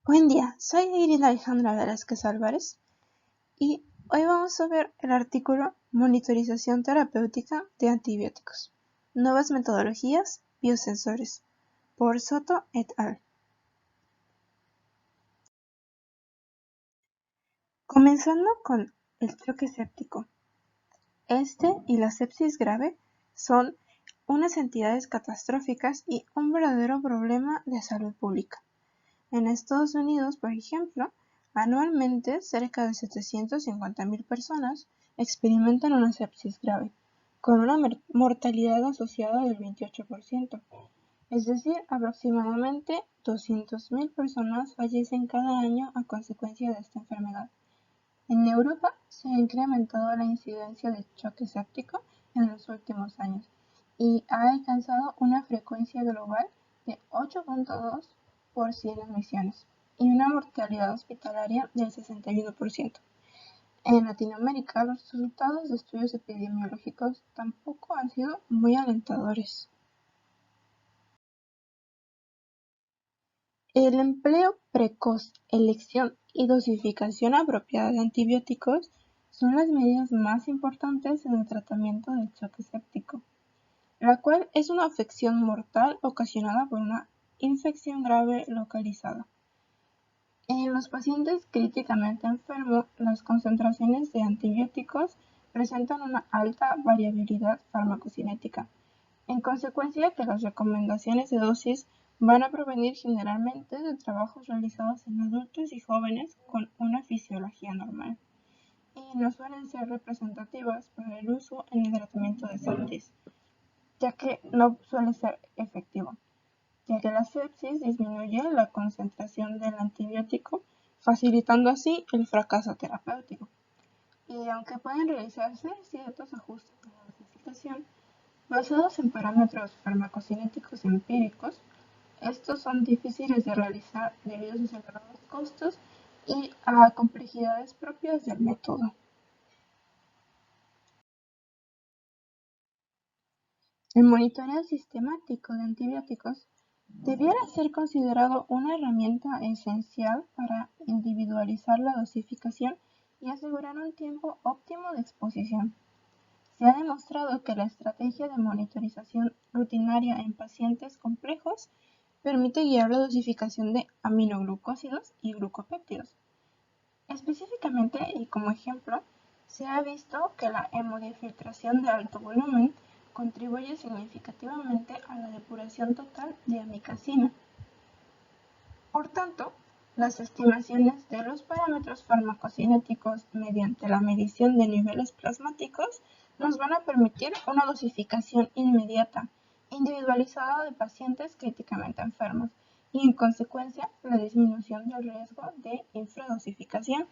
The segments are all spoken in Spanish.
Buen día, soy Irina Alejandra Velázquez Álvarez y hoy vamos a ver el artículo Monitorización terapéutica de antibióticos. Nuevas metodologías biosensores, por Soto et al. Comenzando con el choque séptico. Este y la sepsis grave son unas entidades catastróficas y un verdadero problema de salud pública. En Estados Unidos, por ejemplo, anualmente cerca de 750.000 personas experimentan una sepsis grave, con una mortalidad asociada del 28%, es decir, aproximadamente 200.000 personas fallecen cada año a consecuencia de esta enfermedad. En Europa se ha incrementado la incidencia de choque séptico en los últimos años y ha alcanzado una frecuencia global de 8.2 por 100 admisiones y una mortalidad hospitalaria del 61%. En Latinoamérica, los resultados de estudios epidemiológicos tampoco han sido muy alentadores. El empleo precoz, elección y dosificación apropiada de antibióticos son las medidas más importantes en el tratamiento del choque séptico, la cual es una afección mortal ocasionada por una infección grave localizada. En los pacientes críticamente enfermos, las concentraciones de antibióticos presentan una alta variabilidad farmacocinética, en consecuencia que las recomendaciones de dosis van a provenir generalmente de trabajos realizados en adultos y jóvenes con una fisiología normal, y no suelen ser representativas para el uso en el tratamiento de sepsis, ya que no suele ser efectivo, ya que la sepsis disminuye la concentración del antibiótico, facilitando así el fracaso terapéutico. Y aunque pueden realizarse ciertos ajustes en la dosificación, basados en parámetros farmacocinéticos empíricos, estos son difíciles de realizar debido a sus elevados costos y a complejidades propias del método. El monitoreo sistemático de antibióticos debiera ser considerado una herramienta esencial para individualizar la dosificación y asegurar un tiempo óptimo de exposición. Se ha demostrado que la estrategia de monitorización rutinaria en pacientes complejos permite guiar la dosificación de aminoglucósidos y glucopéptidos. Específicamente, y como ejemplo, se ha visto que la hemodiafiltración de alto volumen contribuye significativamente a la depuración total de amikacina. Por tanto, las estimaciones de los parámetros farmacocinéticos mediante la medición de niveles plasmáticos nos van a permitir una dosificación inmediata, individualizada de pacientes críticamente enfermos y, en consecuencia, la disminución del riesgo de infradosificación.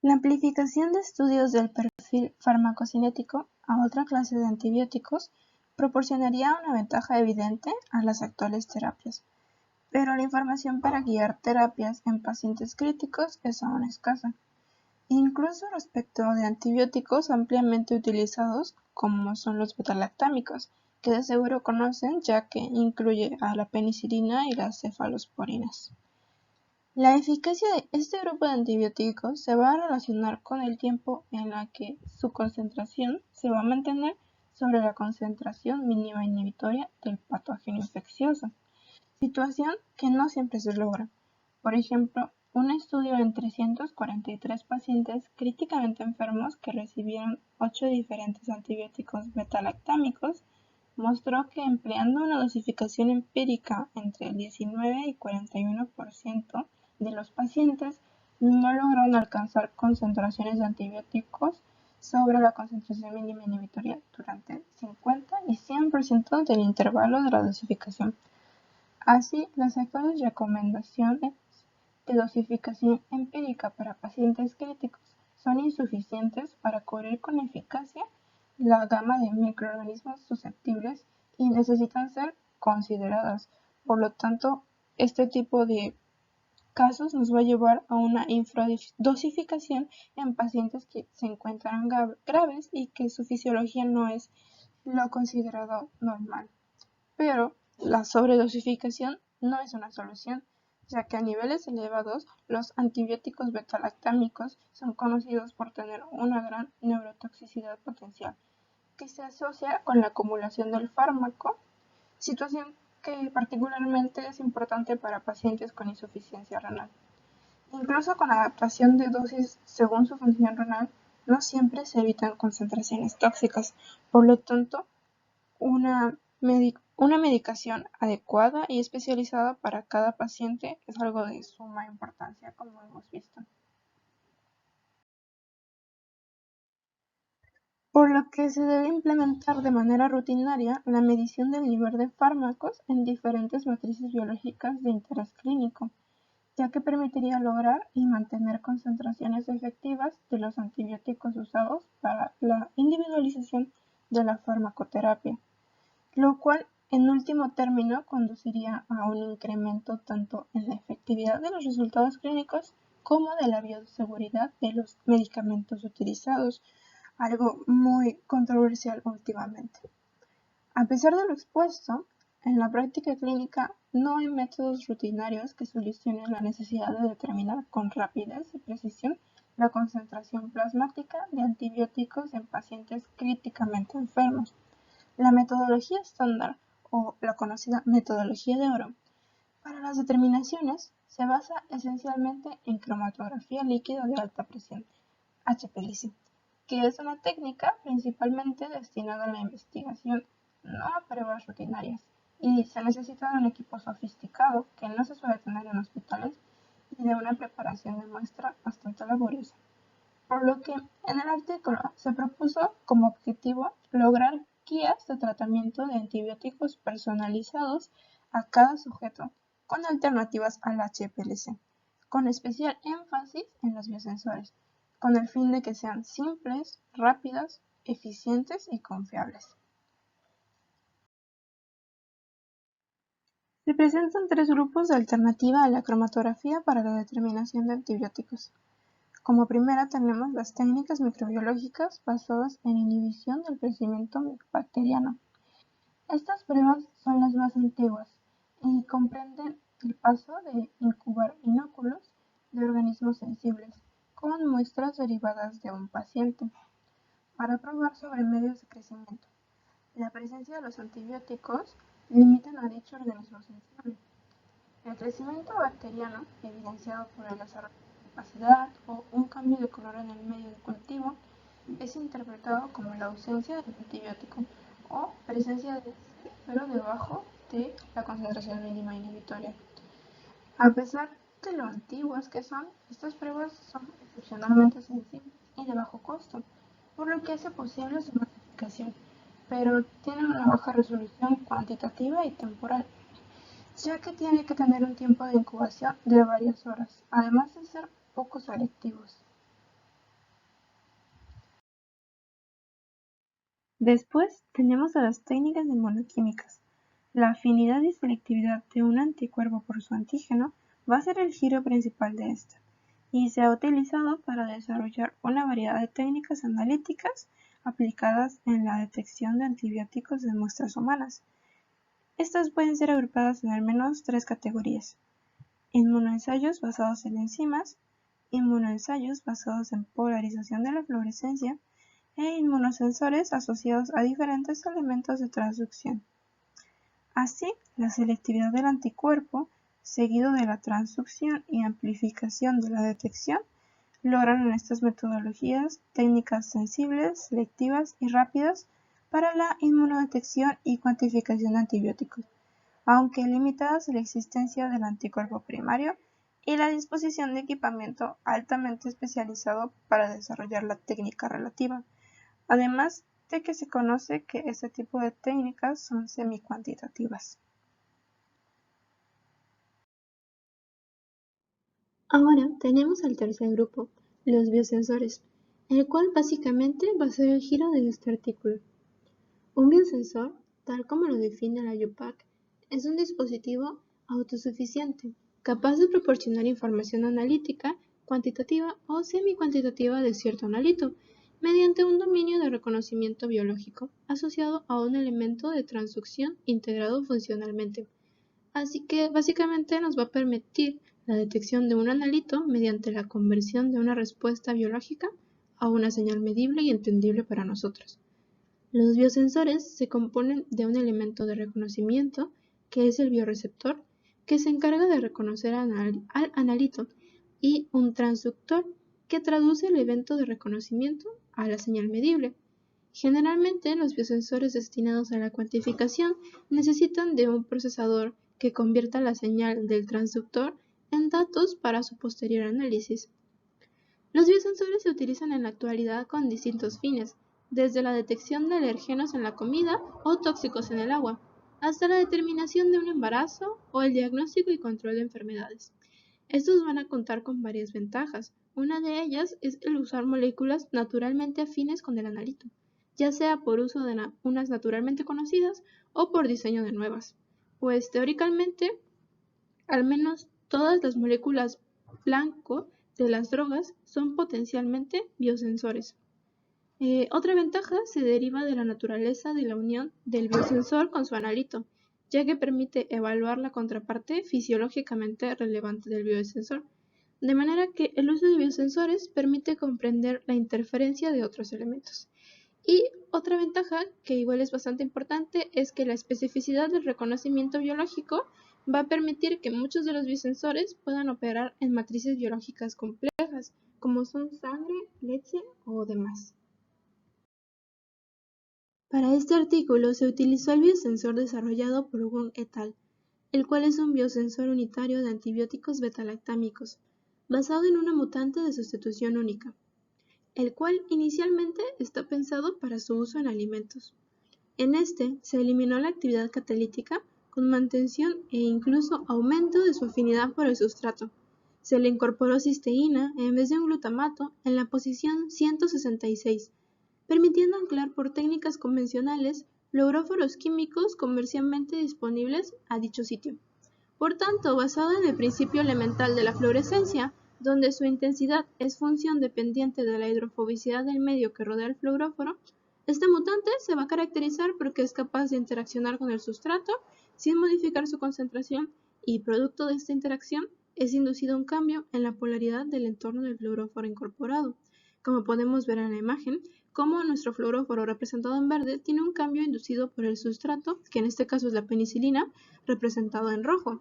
La amplificación de estudios del perfil farmacocinético a otra clase de antibióticos proporcionaría una ventaja evidente a las actuales terapias, pero la información para guiar terapias en pacientes críticos es aún escasa, incluso respecto de antibióticos ampliamente utilizados como son los betalactámicos, que de seguro conocen ya que incluye a la penicilina y las cefalosporinas. La eficacia de este grupo de antibióticos se va a relacionar con el tiempo en la que su concentración se va a mantener sobre la concentración mínima inhibitoria del patógeno infeccioso, situación que no siempre se logra. Por ejemplo, un estudio en 343 pacientes críticamente enfermos que recibieron 8 diferentes antibióticos betalactámicos mostró que empleando una dosificación empírica entre el 19 y 41% de los pacientes no lograron alcanzar concentraciones de antibióticos sobre la concentración mínima inhibitoria durante el 50 y 100% del intervalo de la dosificación. Así, las actuales recomendaciones de dosificación empírica para pacientes críticos son insuficientes para cubrir con eficacia la gama de microorganismos susceptibles y necesitan ser consideradas. Por lo tanto, este tipo de casos nos va a llevar a una infradosificación en pacientes que se encuentran graves y que su fisiología no es lo considerado normal. Pero la sobredosificación no es una solución, ya que a niveles elevados los antibióticos beta-lactámicos son conocidos por tener una gran neurotoxicidad potencial, que se asocia con la acumulación del fármaco, situación que particularmente es importante para pacientes con insuficiencia renal. Incluso con adaptación de dosis según su función renal, no siempre se evitan concentraciones tóxicas. Por lo tanto, una medicación adecuada y especializada para cada paciente es algo de suma importancia, como hemos visto. Por lo que se debe implementar de manera rutinaria la medición del nivel de fármacos en diferentes matrices biológicas de interés clínico, ya que permitiría lograr y mantener concentraciones efectivas de los antibióticos usados para la individualización de la farmacoterapia, lo cual en último término conduciría a un incremento tanto en la efectividad de los resultados clínicos como de la bioseguridad de los medicamentos utilizados, algo muy controversial últimamente. A pesar de lo expuesto, en la práctica clínica no hay métodos rutinarios que solucionen la necesidad de determinar con rapidez y precisión la concentración plasmática de antibióticos en pacientes críticamente enfermos. La metodología estándar, o la conocida metodología de oro, para las determinaciones se basa esencialmente en cromatografía líquida de alta presión, HPLC, que es una técnica principalmente destinada a la investigación, no a pruebas rutinarias, y se necesita de un equipo sofisticado que no se suele tener en hospitales y de una preparación de muestra bastante laboriosa. Por lo que en el artículo se propuso como objetivo lograr guías de tratamiento de antibióticos personalizados a cada sujeto con alternativas al HPLC, con especial énfasis en los biosensores, con el fin de que sean simples, rápidas, eficientes y confiables. Se presentan tres grupos de alternativa a la cromatografía para la determinación de antibióticos. Como primera tenemos las técnicas microbiológicas basadas en inhibición del crecimiento bacteriano. Estas pruebas son las más antiguas y comprenden el paso de incubar inóculos de organismos sensibles con muestras derivadas de un paciente para probar sobre medios de crecimiento. La presencia de los antibióticos limitan a dicho organismo sensible. El crecimiento bacteriano, evidenciado por el desarrollo de capacidad o un cambio de color en el medio de cultivo, es interpretado como la ausencia del antibiótico o presencia de este, pero debajo de la concentración mínima inhibitoria. A pesar de lo antiguas que son, estas pruebas son excepcionalmente sensibles y de bajo costo, por lo que hace posible su modificación, pero tienen una baja resolución cuantitativa y temporal, ya que tiene que tener un tiempo de incubación de varias horas, además de ser poco selectivos. Después tenemos a las técnicas inmunoquímicas. La afinidad y selectividad de un anticuerpo por su antígeno va a ser el giro principal de esta, y se ha utilizado para desarrollar una variedad de técnicas analíticas aplicadas en la detección de antibióticos de muestras humanas. Estas pueden ser agrupadas en al menos tres categorías: inmunoensayos basados en enzimas, inmunoensayos basados en polarización de la fluorescencia e inmunosensores asociados a diferentes elementos de transducción. Así, la selectividad del anticuerpo, seguido de la transducción y amplificación de la detección, logran en estas metodologías técnicas sensibles, selectivas y rápidas para la inmunodetección y cuantificación de antibióticos, aunque limitadas a la existencia del anticuerpo primario y la disposición de equipamiento altamente especializado para desarrollar la técnica relativa, además de que se conoce que este tipo de técnicas son semi-cuantitativas. Ahora tenemos al tercer grupo, los biosensores, el cual básicamente va a ser el giro de este artículo. Un biosensor, tal como lo define la UPAC, es un dispositivo autosuficiente, capaz de proporcionar información analítica, cuantitativa o semi-cuantitativa de cierto analito, mediante un dominio de reconocimiento biológico asociado a un elemento de transducción integrado funcionalmente. Así que básicamente nos va a permitir la detección de un analito mediante la conversión de una respuesta biológica a una señal medible y entendible para nosotros. Los biosensores se componen de un elemento de reconocimiento, que es el bioreceptor, que se encarga de reconocer al analito, y un transductor, que traduce el evento de reconocimiento a la señal medible. Generalmente, los biosensores destinados a la cuantificación necesitan de un procesador que convierta la señal del transductor en datos para su posterior análisis. Los biosensores se utilizan en la actualidad con distintos fines, desde la detección de alergenos en la comida o tóxicos en el agua, hasta la determinación de un embarazo o el diagnóstico y control de enfermedades. Estos van a contar con varias ventajas. Una de ellas es el usar moléculas naturalmente afines con el analito, ya sea por uso de unas naturalmente conocidas o por diseño de nuevas, pues teóricamente al menos todas las moléculas blanco de las drogas son potencialmente biosensores. Otra ventaja se deriva de la naturaleza de la unión del biosensor con su analito, ya que permite evaluar la contraparte fisiológicamente relevante del biosensor, de manera que el uso de biosensores permite comprender la interferencia de otros elementos. Y otra ventaja, que igual es bastante importante, es que la especificidad del reconocimiento biológico va a permitir que muchos de los biosensores puedan operar en matrices biológicas complejas, como son sangre, leche o demás. Para este artículo se utilizó el biosensor desarrollado por Wong et al., el cual es un biosensor unitario de antibióticos beta-lactámicos, basado en una mutante de sustitución única, el cual inicialmente está pensado para su uso en alimentos. En este se eliminó la actividad catalítica con mantención e incluso aumento de su afinidad por el sustrato. Se le incorporó cisteína en vez de un glutamato en la posición 166, permitiendo anclar por técnicas convencionales fluoróforos químicos comercialmente disponibles a dicho sitio. Por tanto, basado en el principio elemental de la fluorescencia, donde su intensidad es función dependiente de la hidrofobicidad del medio que rodea el fluoróforo, esta mutante se va a caracterizar porque es capaz de interaccionar con el sustrato sin modificar su concentración y, producto de esta interacción, es inducido un cambio en la polaridad del entorno del fluoróforo incorporado. Como podemos ver en la imagen, como nuestro fluoróforo representado en verde tiene un cambio inducido por el sustrato, que en este caso es la penicilina, representado en rojo,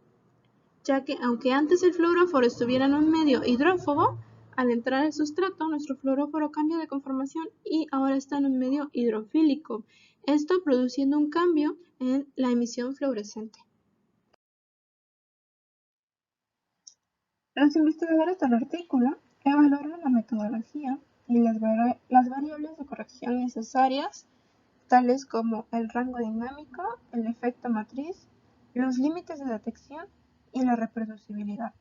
ya que aunque antes el fluoróforo estuviera en un medio hidrófobo, al entrar el sustrato, nuestro fluoróforo cambia de conformación y ahora está en un medio hidrofílico, esto produciendo un cambio en la emisión fluorescente. Los investigadores del artículo evaluaron la metodología y las variables de corrección necesarias, tales como el rango dinámico, el efecto matriz, los límites de detección y la reproducibilidad,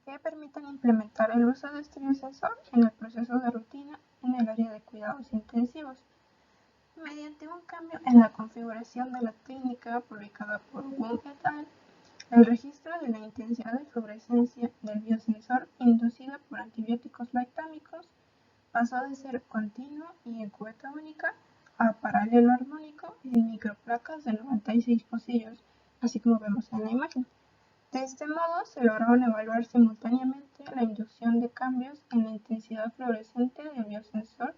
que permitan implementar el uso de este biosensor en el proceso de rutina en el área de cuidados intensivos. Mediante un cambio en la configuración de la técnica publicada por Wong et al., el registro de la intensidad de fluorescencia del biosensor inducida por antibióticos lactámicos pasó de ser continuo y en cubeta única a paralelo armónico en microplacas de 96 pocillos, así como vemos en la imagen. De este modo se lograron evaluar simultáneamente la inducción de cambios en la intensidad fluorescente del biosensor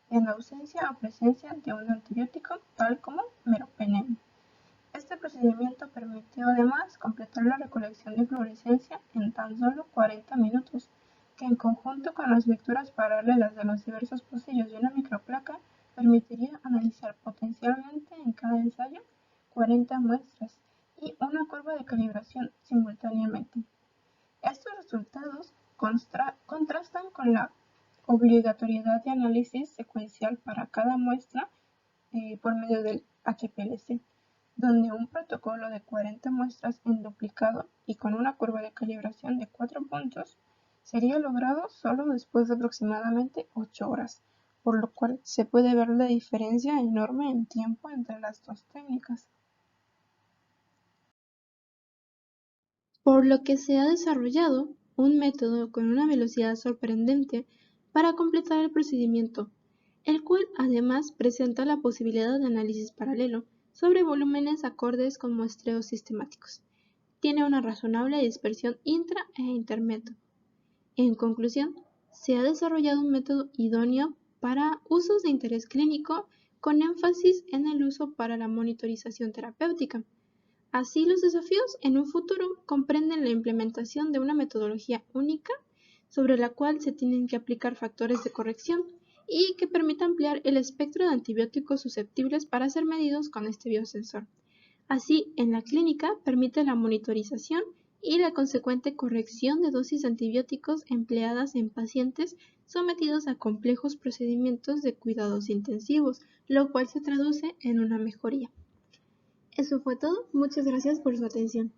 en ausencia o presencia de un antibiótico tal como meropenem. Este procedimiento permitió además completar la recolección de fluorescencia en tan solo 40 minutos, que en conjunto con las lecturas paralelas de los diversos pocillos de una microplaca permitiría analizar potencialmente en cada ensayo 40 muestras y una curva de calibración simultáneamente. Estos resultados contrastan con la obligatoriedad de análisis secuencial para cada muestra por medio del HPLC, donde un protocolo de 40 muestras en duplicado y con una curva de calibración de 4 puntos sería logrado solo después de aproximadamente 8 horas, por lo cual se puede ver la diferencia enorme en tiempo entre las dos técnicas. Por lo que se ha desarrollado un método con una velocidad sorprendente para completar el procedimiento, el cual además presenta la posibilidad de análisis paralelo sobre volúmenes acordes con muestreos sistemáticos. Tiene una razonable dispersión intra e intermedio. En conclusión, se ha desarrollado un método idóneo para usos de interés clínico con énfasis en el uso para la monitorización terapéutica. Así, los desafíos en un futuro comprenden la implementación de una metodología única sobre la cual se tienen que aplicar factores de corrección y que permita ampliar el espectro de antibióticos susceptibles para ser medidos con este biosensor. Así, en la clínica permite la monitorización y la consecuente corrección de dosis de antibióticos empleadas en pacientes sometidos a complejos procedimientos de cuidados intensivos, lo cual se traduce en una mejoría. Eso fue todo. Muchas gracias por su atención.